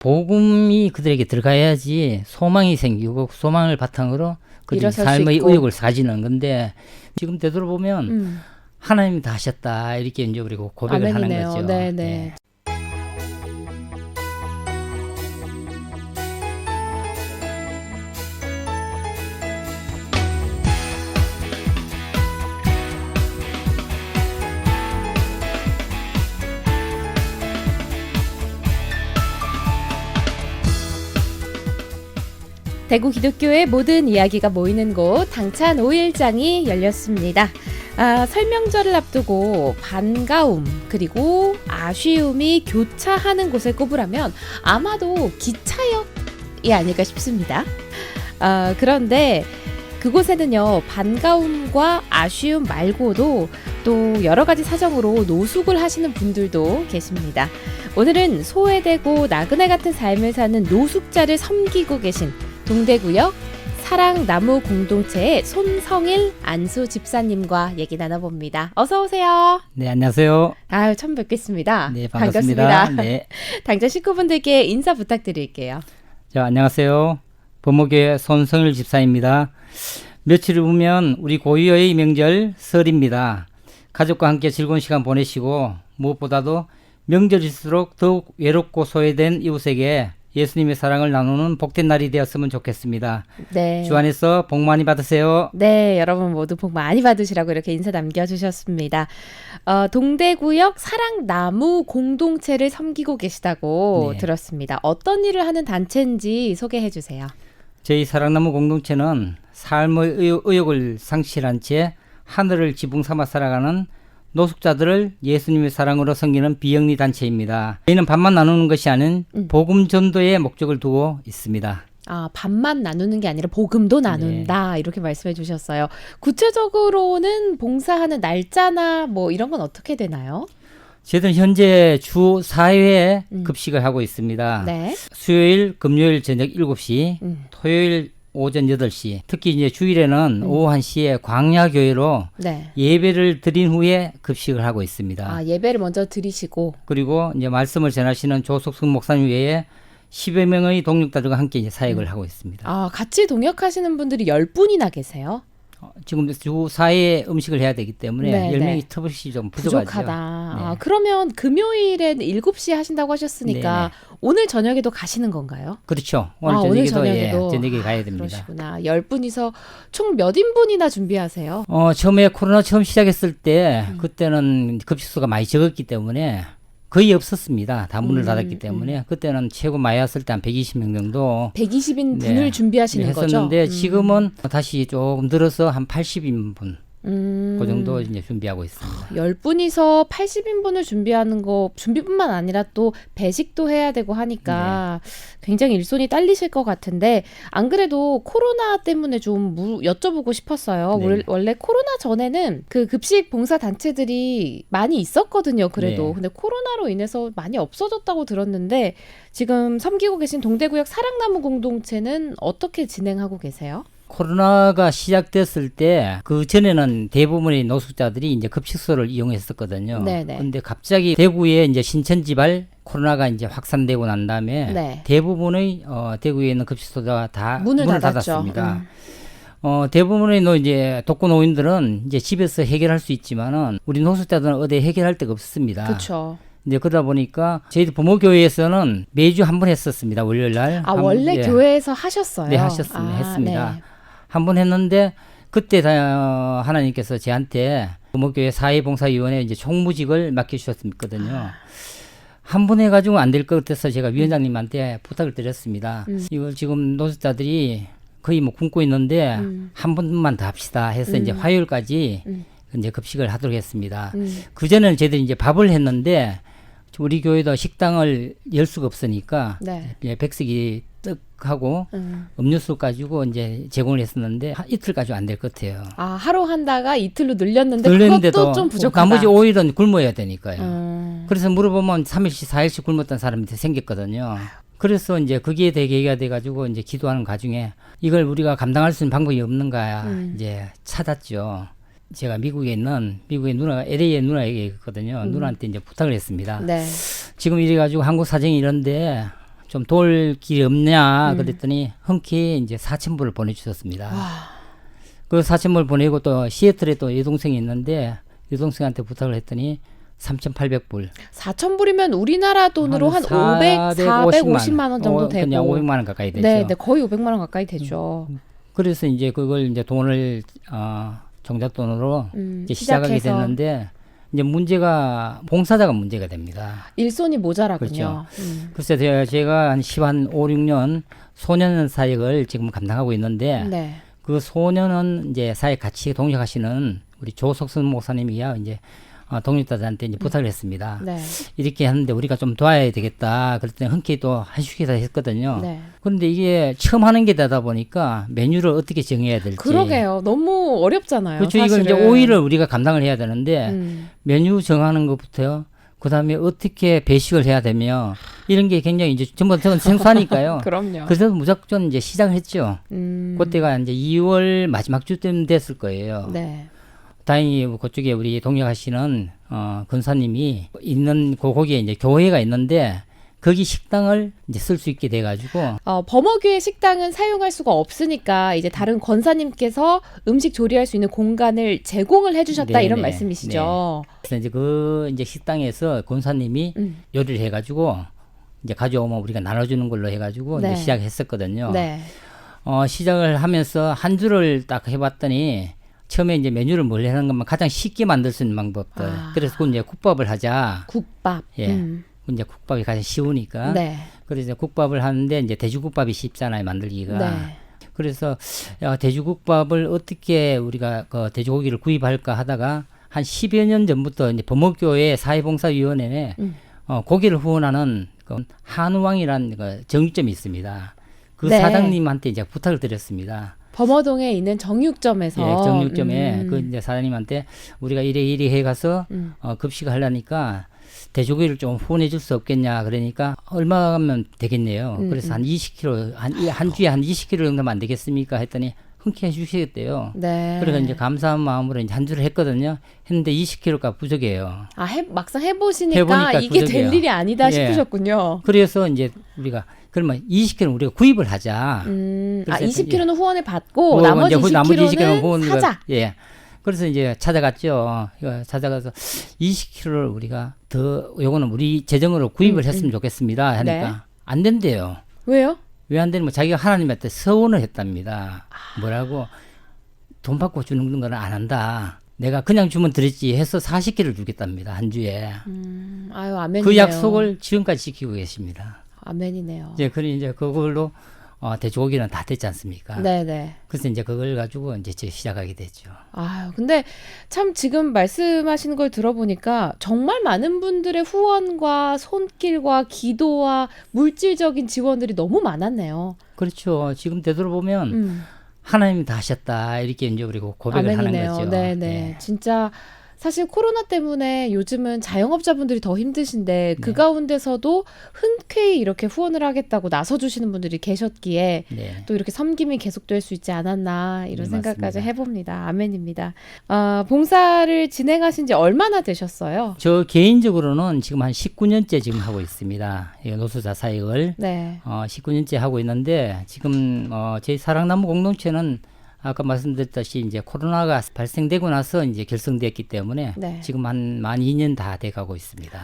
복음이 그들에게 들어가야지 소망이 생기고 소망을 바탕으로 그들이 일어설 수 삶의 있고. 의욕을 가지는 건데 지금 되돌아보면 하나님이 다 하셨다 이렇게 이제 우리가 고백을 아멘이네요. 하는 거죠. 네네. 네. 대구 기독교의 모든 이야기가 모이는 곳 당찬 5일장이 열렸습니다. 설명절을 앞두고 반가움 그리고 아쉬움이 교차하는 곳을 꼽으라면 아마도 기차역이 아닐까 싶습니다. 그런데 그곳에는요, 반가움과 아쉬움 말고도 또 여러 가지 사정으로 노숙을 하시는 분들도 계십니다. 오늘은 소외되고 나그네 같은 삶을 사는 노숙자를 섬기고 계신 동대구역 사랑나무 공동체의 손성일 안수 집사님과 얘기 나눠봅니다. 어서 오세요. 네, 안녕하세요. 아유, 처음 뵙겠습니다. 네, 반갑습니다. 네. 당장 식구분들께 인사 부탁드릴게요. 자, 안녕하세요. 범목교회 손성일 집사입니다. 며칠 후면 우리 고유의 명절 설입니다. 가족과 함께 즐거운 시간 보내시고 무엇보다도 명절일수록 더욱 외롭고 소외된 이웃에게 예수님의 사랑을 나누는 복된 날이 되었으면 좋겠습니다. 네. 주 안에서 복 많이 받으세요. 네, 여러분 모두 복 많이 받으시라고 이렇게 인사 남겨주셨습니다. 동대구역 사랑나무 공동체를 섬기고 계시다고 네. 들었습니다. 어떤 일을 하는 단체인지 소개해 주세요. 저희 사랑나무 공동체는 삶의 의욕을 상실한 채 하늘을 지붕 삼아 살아가는 노숙자들을 예수님의 사랑으로 섬기는 비영리 단체입니다. 저희는 밥만 나누는 것이 아닌 복음 전도의 목적을 두고 있습니다. 밥만 나누는 게 아니라 복음도 나눈다. 이렇게 말씀해 주셨어요. 구체적으로는 봉사하는 날짜나 뭐 이런 건 어떻게 되나요? 저희들은 현재 주 4회 급식을 하고 있습니다. 네. 수요일, 금요일 저녁 7시, 토요일 오전 8시, 특히 이제 주일에는 오후 1시에 광야교회로 네. 예배를 드린 후에 급식을 하고 있습니다. 예배를 먼저 드리시고. 그리고 이제 말씀을 전하시는 조석승 목사님 외에 10여 명의 동역자들과 함께 이제 사역을 하고 있습니다. 같이 동역하시는 분들이 10분이나 계세요? 지금 주 4회 음식을 해야 되기 때문에 네, 10명이 네. 터벅이 좀 부족하죠. 부족하다. 네. 그러면 금요일엔 7시에 하신다고 하셨으니까 네네. 오늘 저녁에도 가시는 건가요? 그렇죠. 오늘 오늘 저녁에도 저녁에 가야 됩니다. 그러시구나. 10분이서 총 몇 인분이나 준비하세요? 처음에 코로나 처음 시작했을 때 그때는 급식소가 많이 적었기 때문에 거의 없었습니다. 다 문을 닫았기 때문에 그때는 최고 많이 왔을 때 한 120명 정도 120인분을 준비하시는 거죠? 했었는데 지금은 다시 조금 늘어서 한 80인분 그 정도 이제 준비하고 있습니다. 10분이서 80인분을 준비하는 거 준비뿐만 아니라 또 배식도 해야 되고 하니까 굉장히 일손이 딸리실 것 같은데 안 그래도 코로나 때문에 좀 여쭤보고 싶었어요. 네. 원래 코로나 전에는 그 급식 봉사 단체들이 많이 있었거든요. 그래도 네. 근데 코로나로 인해서 많이 없어졌다고 들었는데 지금 섬기고 계신 동대구역 사랑나무 공동체는 어떻게 진행하고 계세요? 코로나가 시작됐을 때 그 전에는 대부분의 노숙자들이 이제 급식소를 이용했었거든요. 네네. 근데 갑자기 대구에 이제 신천지발 코로나가 이제 확산되고 난 다음에 네. 대부분의 대구에 있는 급식소가 다 문을 닫았죠. 닫았습니다. 대부분의 이제 독거 노인들은 이제 집에서 해결할 수 있지만은 우리 노숙자들은 어디 해결할 데가 없습니다. 그렇죠. 이제 그러다 보니까 저희도 부모교회에서는 매주 한 번 했었습니다. 월요일 날. 원래 예. 교회에서 하셨어요? 네, 했습니다. 네. 한 번 했는데 그때 하나님께서 저한테 부모교회 사회봉사위원회 이제 총무직을 맡겨주셨거든요. 한 번 해가지고 안 될 것 같아서 제가 위원장님한테 부탁을 드렸습니다. 이걸 지금 노숙자들이 거의 뭐 굶고 있는데 한 번만 더 합시다 해서 이제 화요일까지 이제 급식을 하도록 했습니다. 그 전에는 저희들이 이제 밥을 했는데 우리 교회도 식당을 열 수가 없으니까 네. 백석이 떡하고 음료수 가지고 이제 제공을 했었는데 이틀까지 안 될 것 같아요. 하루 한다가 이틀로 늘렸는데 늘렸는데도 그것도 좀 부족하다. 나머지 5일은 굶어야 되니까요. 그래서 물어보면 3일씩 4일씩 굶었던 사람이 생겼거든요. 그래서 이제 거기에 대해 얘기가 돼가지고 이제 기도하는 과정에 이걸 우리가 감당할 수 있는 방법이 없는가 이제 찾았죠. 제가 미국의 누나, LA의 누나에게 있거든요. 누나한테 이제 부탁을 했습니다. 네. 지금 이래가지고 한국 사정이 이런데 좀 도울 길이 없냐 그랬더니 흔쾌히 이제 4,000불을 보내주셨습니다. 와. 그 4,000불 보내고 또 시애틀에 또 여동생이 있는데 여동생한테 부탁을 했더니 3,800불. 4,000불이면 우리나라 돈으로 한 450만 원 정도 되고. 그냥 500만 원 가까이 되죠. 네, 네, 거의 500만 원 가까이 되죠. 그래서 이제 그걸 이제 돈을 종잣돈으로 이제 시작하게 시작해서. 됐는데 이제 문제가 봉사자가 문제가 됩니다. 일손이 모자라군요. 그렇죠. 글쎄 제가 한 5, 6년 소년 사역을 지금 감당하고 있는데 네. 그 소년은 이제 사역 같이 동역하시는 우리 조석선 목사님이야 이제 동역자들한테 이제 부탁을 했습니다. 네. 이렇게 하는데 우리가 좀 도와야 되겠다. 그랬더니 흔쾌히 또 해주기도 했거든요. 네. 그런데 이게 처음 하는 게 되다 보니까 메뉴를 어떻게 정해야 될지. 그러게요. 너무 어렵잖아요. 그렇죠. 사실은. 이걸 이제 오일을 우리가 감당을 해야 되는데 메뉴 정하는 것부터요. 그다음에 어떻게 배식을 해야 되며 이런 게 굉장히 이제 전부 다 생소하니까요. 그럼요. 그래서 무작정 이제 시작을 했죠. 음. 그때가 이제 2월 마지막 주쯤 됐을 거예요. 네. 다행히 그쪽에 우리 동역하시는 근사님이 있는 거기에 이제 교회가 있는데 거기 식당을 이제 쓸 수 있게 돼가지고 범어교의 식당은 사용할 수가 없으니까 이제 다른 권사님께서 음식 조리할 수 있는 공간을 제공을 해주셨다 네네, 이런 말씀이시죠. 그래서 이제 그 이제 식당에서 권사님이 요리를 해가지고 이제 가져오면 우리가 나눠주는 걸로 해가지고 네. 이제 시작했었거든요. 네. 시작을 하면서 한 주를 딱 해봤더니 처음에 이제 메뉴를 뭘 하는 것만 가장 쉽게 만들 수 있는 방법들. 그래서 그 이제 국밥을 하자. 국밥. 예. 이제 국밥이 가장 쉬우니까. 네. 그래서 이제 국밥을 하는데 이제 돼지국밥이 쉽잖아요, 만들기가. 네. 그래서 돼지국밥을 어떻게 우리가 그 돼지고기를 구입할까 하다가 한 10여 년 전부터 이제 범어교회 사회봉사위원회에 고기를 후원하는 그 한우왕이라는 그 정육점이 있습니다. 그 네. 사장님한테 이제 부탁을 드렸습니다. 범어동에 있는 정육점에서. 예, 정육점에 그 이제 사장님한테 우리가 이래 해가서 급식을 하려니까 돼지고기를 좀 후원해 줄 수 없겠냐 그러니까 얼마 하면 되겠네요. 그래서 한 20kg 한 주에 한 20kg 정도면 안 되겠습니까 했더니 흔쾌히 해주시겠대요. 네. 그래서 이제 감사한 마음으로 이제 한 주를 했거든요. 했는데 20kg가 부족해요. 막상 해보시니까 해보니까 이게 부족해요. 될 일이 아니다 예. 싶으셨군요. 그래서 이제 우리가 그러면 20kg 우리가 구입을 하자. 그래서 20kg는 후원을 받고 뭐 나머지 이제 20kg는 후원을 사자. 예. 그래서 이제 찾아갔죠. 찾아가서 20kg를 우리가 더 요거는 우리 재정으로 구입을 했으면 좋겠습니다. 하니까 네. 안 된대요. 왜요? 왜 안 되는 뭐 자기가 하나님한테 서원을 했답니다. 뭐라고 돈 받고 주는 건 안 한다. 내가 그냥 주면 드렸지 해서 40kg를 주겠답니다. 한 주에. 아유, 아멘이네요. 그 약속을 지금까지 지키고 계십니다. 아멘이네요. 이제 그래 이제 그걸로 돼지고기는 다 됐지 않습니까? 네네. 그래서 이제 그걸 가지고 이제 시작하게 됐죠. 아유, 근데 참 지금 말씀하시는 걸 들어보니까 정말 많은 분들의 후원과 손길과 기도와 물질적인 지원들이 너무 많았네요. 그렇죠. 지금 되돌아보면 하나님이 다 하셨다 이렇게 이제 우리가 고백을 아멘이네요. 하는 거죠. 네네. 네. 진짜 사실 코로나 때문에 요즘은 자영업자분들이 더 힘드신데 그 가운데서도 흔쾌히 이렇게 후원을 하겠다고 나서주시는 분들이 계셨기에 네. 또 이렇게 섬김이 계속될 수 있지 않았나 이런 네, 생각까지 맞습니다. 해봅니다. 아멘입니다. 봉사를 진행하신 지 얼마나 되셨어요? 저 개인적으로는 지금 한 19년째 지금 하고 있습니다. 이 노숙자 사역을 네. 19년째 하고 있는데 지금 저희 사랑나무 공동체는 아까 말씀드렸다시피 이제 코로나가 발생되고 나서 이제 결성됐기 때문에 네. 지금 한 만 2년 다 돼가고 있습니다.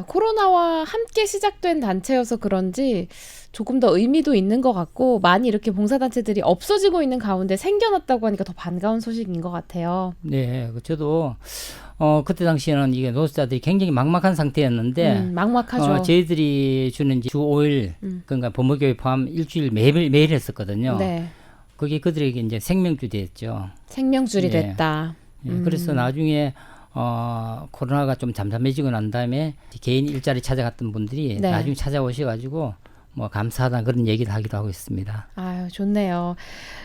코로나와 함께 시작된 단체여서 그런지 조금 더 의미도 있는 것 같고 많이 이렇게 봉사단체들이 없어지고 있는 가운데 생겨났다고 하니까 더 반가운 소식인 것 같아요. 네, 저도 그때 당시에는 이게 노숙자들이 굉장히 막막한 상태였는데 막막하죠. 저희들이 주는 이제 주 5일 그러니까 범어교회 포함 일주일 매일 했었거든요. 네. 그게 그들에게 이제 생명줄이 됐죠. 생명줄이 네. 됐다. 예, 그래서 나중에 코로나가 좀 잠잠해지고 난 다음에 개인 일자리 찾아갔던 분들이 네. 나중에 찾아오셔가지고 뭐 감사하다 그런 얘기를 하기도 하고 있습니다. 아유, 좋네요.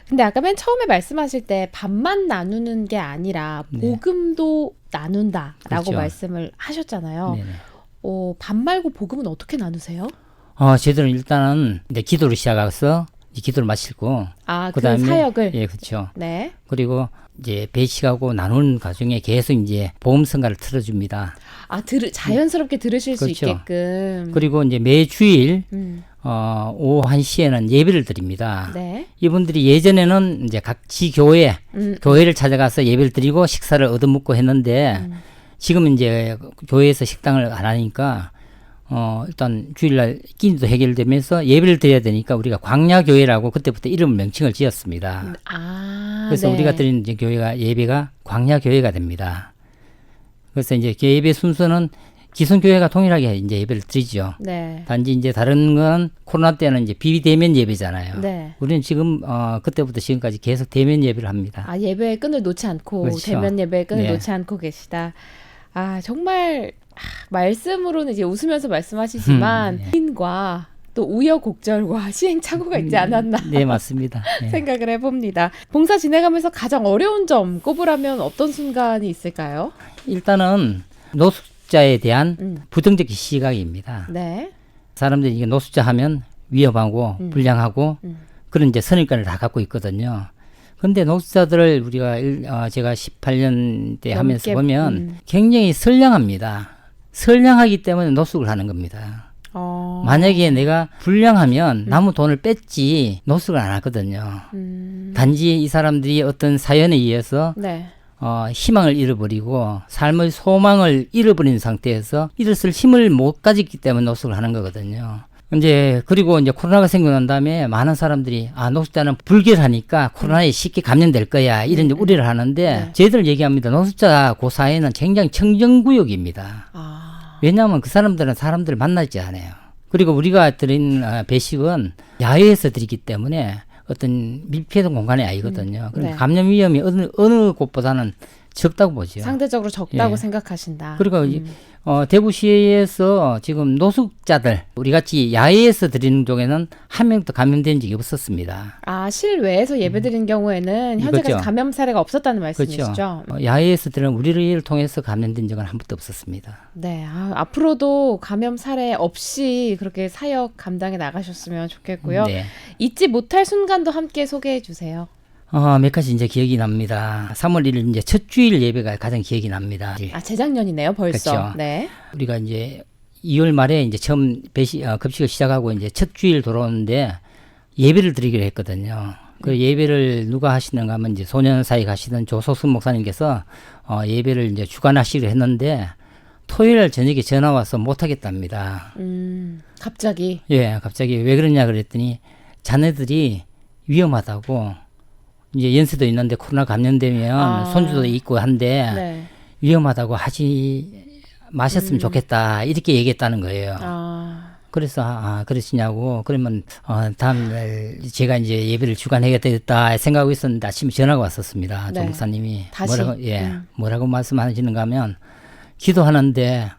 근데 아까 맨 처음에 말씀하실 때 밥만 나누는 게 아니라 복음도 나눈다라고 그렇죠. 말씀을 하셨잖아요. 네네. 밥 말고 복음은 어떻게 나누세요? 저희들은 일단은 이제 기도를 시작해서 이제 기도를 마치고 그 그다음에 사역을. 예, 그렇죠. 네. 그리고 이제 배식하고 나누는 과정에 계속 이제 보험성가를 틀어줍니다. 자연스럽게 들으실 그렇죠. 수 있게끔. 그리고 이제 매주일 오후 1시에는 예배를 드립니다. 네. 이분들이 예전에는 이제 각 지교회, 교회를 찾아가서 예배를 드리고 식사를 얻어먹고 했는데 지금은 이제 교회에서 식당을 안 하니까 일단 주일날 끼니도 해결되면서 예배를 드려야 되니까 우리가 광야교회라고 그때부터 이름 명칭을 지었습니다. 그래서 네. 우리가 드리는 이제 교회가 예배가 광야교회가 됩니다. 그래서 이제 예배 순서는 기존 교회가 동일하게 이제 예배를 드리죠. 네. 단지 이제 다른 건 코로나 때는 이제 비대면 예배잖아요. 네. 우리는 지금 그때부터 지금까지 계속 대면 예배를 합니다. 예배의 끈을 놓지 않고 그렇죠. 대면 예배의 끈을 네. 놓지 않고 계시다. 정말 말씀으로는 이제 웃으면서 말씀하시지만 인과 또 우여곡절과 시행착오가 있지 않았나 네, 맞습니다. 네. 생각을 해봅니다. 봉사 진행하면서 가장 어려운 점 꼽으라면 어떤 순간이 있을까요? 일단은 노숙자에 대한 부정적 시각입니다. 네. 사람들이 이게 노숙자 하면 위험하고 불량하고 그런 이제 선입관을 다 갖고 있거든요. 근데 노숙자들을 우리가 제가 18년 때 하면서 보면 굉장히 선량합니다. 선량하기 때문에 노숙을 하는 겁니다. 만약에 내가 불량하면 남의 돈을 뺐지 노숙을 안 하거든요. 단지 이 사람들이 어떤 사연에 의해서 네. 희망을 잃어버리고 삶의 소망을 잃어버린 상태에서 일어설 힘을 못 가졌기 때문에 노숙을 하는 거거든요. 그리고 이제 코로나가 생기고 난 다음에 많은 사람들이 노숙자는 불결하니까 코로나에 쉽게 감염될 거야 이런 이제 우려를 하는데 저희들 얘기합니다. 노숙자 그 사회는 굉장히 청정구역입니다. 왜냐하면 그 사람들은 사람들을 만나지 않아요. 그리고 우리가 드린 배식은 야외에서 드리기 때문에 어떤 밀폐된 공간이 아니거든요. 그러니까 감염 위험이 어느 곳보다는 적다고 보죠. 상대적으로 적다고 예. 생각하신다. 그리고 대구시에서 지금 노숙자들 우리 같이 야외에서 드리는 쪽에는 한 명도 감염된 적이 없었습니다. 실외에서 예배드린 경우에는 현재까지 그렇죠. 감염 사례가 없었다는 말씀이시죠? 그렇죠. 야외에서 드리는 우리를 통해서 감염된 적은 한 번도 없었습니다. 네, 앞으로도 감염 사례 없이 그렇게 사역 감당해 나가셨으면 좋겠고요. 네. 잊지 못할 순간도 함께 소개해 주세요. 몇 가지 이제 기억이 납니다. 3월 1일 이제 첫 주일 예배가 가장 기억이 납니다. 재작년이네요, 벌써. 그렇죠. 네. 우리가 이제 2월 말에 이제 처음 급식을 시작하고 이제 첫 주일 돌아오는데 예배를 드리기로 했거든요. 그 예배를 누가 하시는가 하면 이제 소년사역 하시던 조소순 목사님께서 예배를 이제 주관하시기로 했는데 토요일 저녁에 전화 와서 못 하겠답니다. 갑자기. 예, 갑자기 왜 그러냐 그랬더니 자네들이 위험하다고 이제 연세도 있는데 코로나 감염되면 손주도 있고 한데 네. 위험하다고 하지 마셨으면 좋겠다 이렇게 얘기했다는 거예요. 그래서 그러시냐고 그러면 다음날 제가 이제 예배를 주관해야 되겠다 생각하고 있었는데 아침에 전화가 왔었습니다. 네. 조 목사님이 다시? 뭐라고 말씀하시는가 하면 기도하는데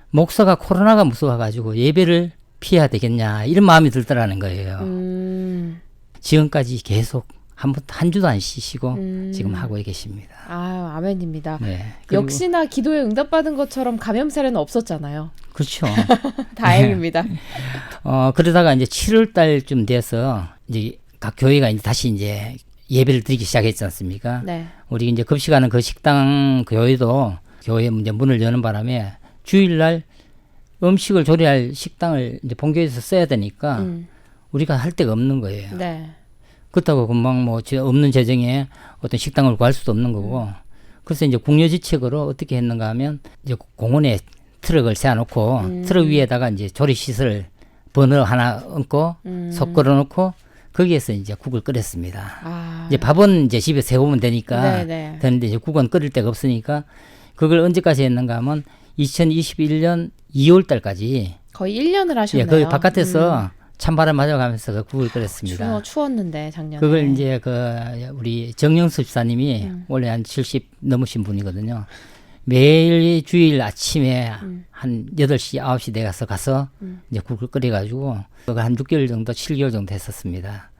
목사가 코로나가 무서워가지고 예배를 피해야 되겠냐 이런 마음이 들더라는 거예요. 지금까지 계속 한 주도 안 쉬시고 지금 하고 계십니다. 아멘입니다. 네. 역시나 기도에 응답받은 것처럼 감염 사례는 없었잖아요. 그렇죠. 다행입니다. 그러다가 이제 7월 달쯤 돼서 이제 각 교회가 이제 다시 이제 예배를 드리기 시작했지 않습니까? 네. 우리 이제 급식하는 그 식당 교회도 교회 이제 문을 여는 바람에 주일날 음식을 조리할 식당을 이제 본교에서 써야 되니까 우리가 할 데가 없는 거예요. 네. 그렇다고 금방 없는 재정에 어떤 식당을 구할 수도 없는 거고. 그래서 이제 국려지책으로 어떻게 했는가 하면 이제 공원에 트럭을 세워놓고 트럭 위에다가 이제 조리시설 버너 하나 얹고 속 걸어놓고 거기에서 이제 국을 끓였습니다. 이제 밥은 이제 집에 세우면 되니까 네네. 되는데 이제 국은 끓일 데가 없으니까 그걸 언제까지 했는가 하면 2021년 2월 달까지 거의 1년을 하셨네요. 거기 바깥에서 찬바람 맞아가면서 그 국을 끓였습니다. 추웠는데 작년에. 그걸 이제 우리 정영수 집사님이 원래 한 70 넘으신 분이거든요. 매일 주일 아침에 한 8시, 9시 내가서 가서 이제 국을 끓여가지고 그거 한 6개월 정도, 7개월 정도 했었습니다.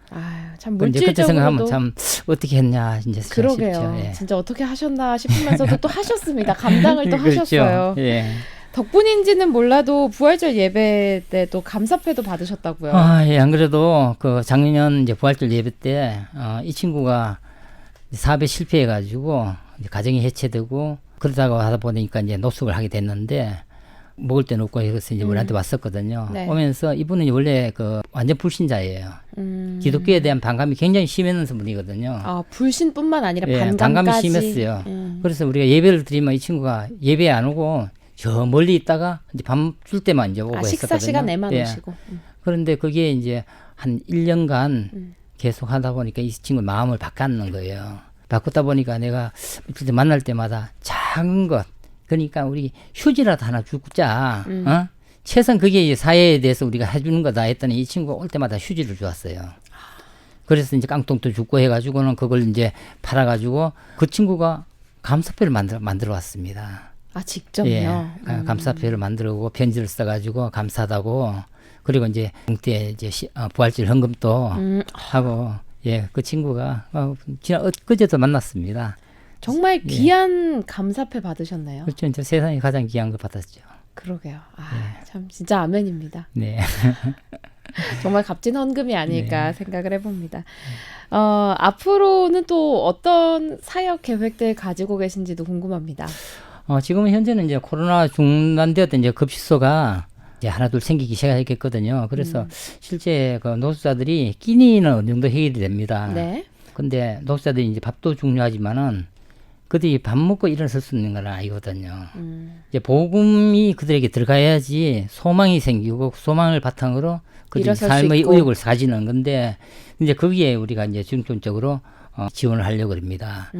참 그때 물질적으로도 생각하면 참 어떻게 했냐 이제 그러게요. 싶죠. 예. 진짜 어떻게 하셨나 싶으면서도 또 하셨습니다. 감당을 또 그렇죠. 하셨어요. 예. 덕분인지는 몰라도 부활절 예배 때 또 감사패도 받으셨다고요. 예, 안 그래도 그 작년 이제 부활절 예배 때 이 친구가 사업에 실패해가지고 이제 가정이 해체되고 그러다가 하다 보니까 이제 노숙을 하게 됐는데 먹을 데는 없고 해서 이제 우리한테 왔었거든요. 네. 오면서 이분은 원래 그 완전 불신자예요. 기독교에 대한 반감이 굉장히 심했는 분이거든요. 아, 불신뿐만 아니라 예, 반감까지. 반감이 심했어요. 그래서 우리가 예배를 드리면 이 친구가 예배 안 오고 저 멀리 있다가 이제 밥 줄 때만 이제 오고 아, 했었거든요. 식사 시간에만 예. 오시고. 그런데 그게 이제 한 1년간 계속 하다 보니까 이 친구 마음을 바꿨는 거예요. 바꾸다 보니까 내가 이렇게 만날 때마다 작은 것, 그러니까 우리 휴지라도 하나 주자. 어? 최소한 그게 이제 사회에 대해서 우리가 해주는 거다 했더니 이 친구가 올 때마다 휴지를 주었어요. 그래서 이제 깡통도 주고 해가지고는 그걸 이제 팔아가지고 그 친구가 감사표를 만들어 왔습니다. 아, 직접요? 예, 감사표를 만들고 편지를 써가지고 감사하다고, 그리고 이제 봉투에 이제 부활절 헌금도 하고, 예, 그 친구가 지난 엊그제도 만났습니다. 정말 귀한 감사패 받으셨네요. 그렇죠. 이제 세상에 가장 귀한 걸 받았죠. 그러게요. 아, 참 진짜 아멘입니다. 네. 정말 값진 헌금이 아닐까 생각을 해봅니다. 앞으로는 또 어떤 사역 계획들 가지고 계신지도 궁금합니다. 지금은 현재는 이제 코로나 중단되었던 이제 급식소가 이제 하나 둘 생기기 시작했거든요. 그래서 실제 그 노숙자들이 끼니는 어느 정도 해결이 됩니다. 네. 근데 노숙자들이 이제 밥도 중요하지만은 그들이 밥 먹고 일어설 수 있는 건 아니거든요. 이제 복음이 그들에게 들어가야지 소망이 생기고 소망을 바탕으로 그들이 일어설 수 삶의 있고. 의욕을 가지는 건데, 이제 거기에 우리가 이제 중점적으로 지원을 하려고 합니다.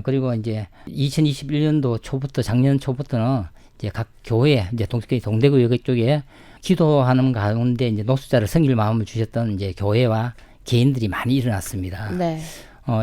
그리고 이제 2021년도 초부터, 작년 초부터는 이제 각 교회, 이제 동대구 여기 쪽에 기도하는 가운데 이제 노숙자를 섬길 마음을 주셨던 이제 교회와 개인들이 많이 일어났습니다. 네.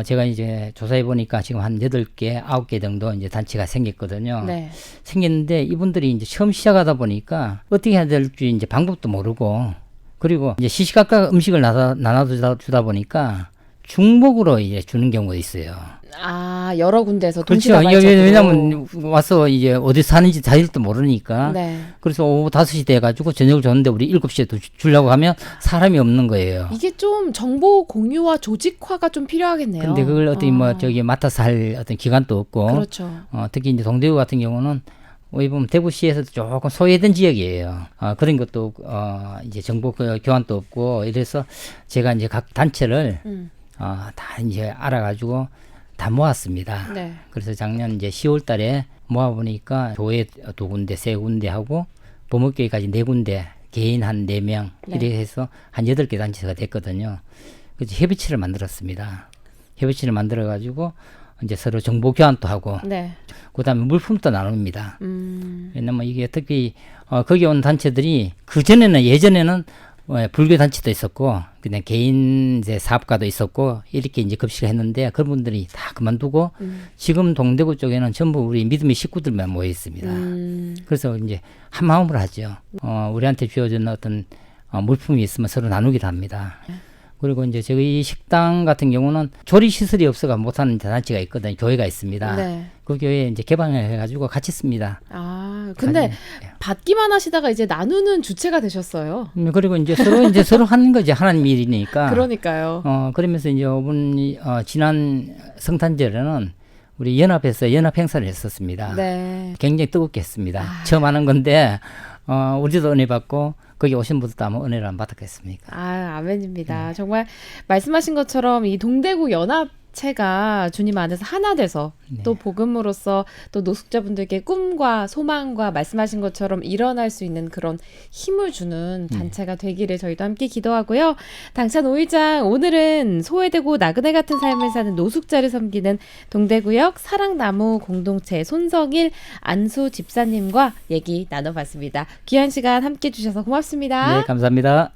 제가 이제 조사해 보니까 지금 한 8개, 9개 정도 이제 단체가 생겼거든요. 네. 생겼는데 이분들이 이제 처음 시작하다 보니까 어떻게 해야 될지 이제 방법도 모르고, 그리고 이제 시시각각 음식을 나눠주다 보니까 중복으로 이제 주는 경우가 있어요. 아, 여러 군데에서 그렇죠. 동시다발적으로. 왜냐면 와서 이제 어디 사는지 자질도 모르니까. 네. 그래서 오후 5시 돼가지고 저녁을 줬는데 우리 7시에 주려고 하면 사람이 없는 거예요. 이게 좀 정보 공유와 조직화가 좀 필요하겠네요. 근데 그걸 어떻게 뭐 저기 맡아서 할 어떤 기관도 없고. 그렇죠. 특히 이제 동대구 같은 경우는 어디 보면 대구시에서도 조금 소외된 지역이에요. 그런 것도 이제 정보 교환도 없고, 이래서 제가 이제 각 단체를 다 이제 알아가지고 다 모았습니다. 네. 그래서 작년 이제 10월 달에 모아보니까 교회 2군데, 3군데 하고 범업교회까지 4군데, 개인 한 4명, 네. 이렇게 해서 한 8개 단체가 됐거든요. 그래서 협의체를 만들었습니다. 협의체를 만들어가지고 이제 서로 정보 교환도 하고, 네. 그 다음에 물품도 나눕니다. 왜냐면 이게 특히 거기 온 단체들이 예전에는 불교 단체도 있었고 그냥 개인 이제 사업가도 있었고 이렇게 이제 급식을 했는데 그분들이 다 그만두고 지금 동대구 쪽에는 전부 우리 믿음의 식구들만 모여 있습니다. 그래서 이제 한 마음으로 하죠. 우리한테 주어진 어떤 물품이 있으면 서로 나누기도 합니다. 그리고 이제 저희 식당 같은 경우는 조리 시설이 없어가 못하는 단체가 있거든요. 교회가 있습니다. 네. 그 교회에 이제 개방을 해가지고 같이 씁니다. 아, 근데 받기만 하시다가 이제 나누는 주체가 되셨어요. 그리고 이제 서로 하는 거지. 하나님 일이니까. 그러니까요. 그러면서 이제 이번 지난 성탄절에는 우리 연합에서 연합 행사를 했었습니다. 네. 굉장히 뜨겁게 했습니다. 처음 하는 건데 우리도 은혜 받고 거기 오신 분들도 아마 은혜를 안 받았겠습니까? 아, 아멘입니다. 정말 말씀하신 것처럼 이 동대구 연합체가 주님 안에서 하나 돼서 또 복음으로써 또 노숙자분들께 꿈과 소망과 말씀하신 것처럼 일어날 수 있는 그런 힘을 주는 단체가 되기를 저희도 함께 기도하고요. 당찬 5일장, 오늘은 소외되고 나그네 같은 삶을 사는 노숙자를 섬기는 동대구역 사랑나무 공동체 손성일 안수 집사님과 얘기 나눠봤습니다. 귀한 시간 함께 해주셔서 고맙습니다. 네, 감사합니다.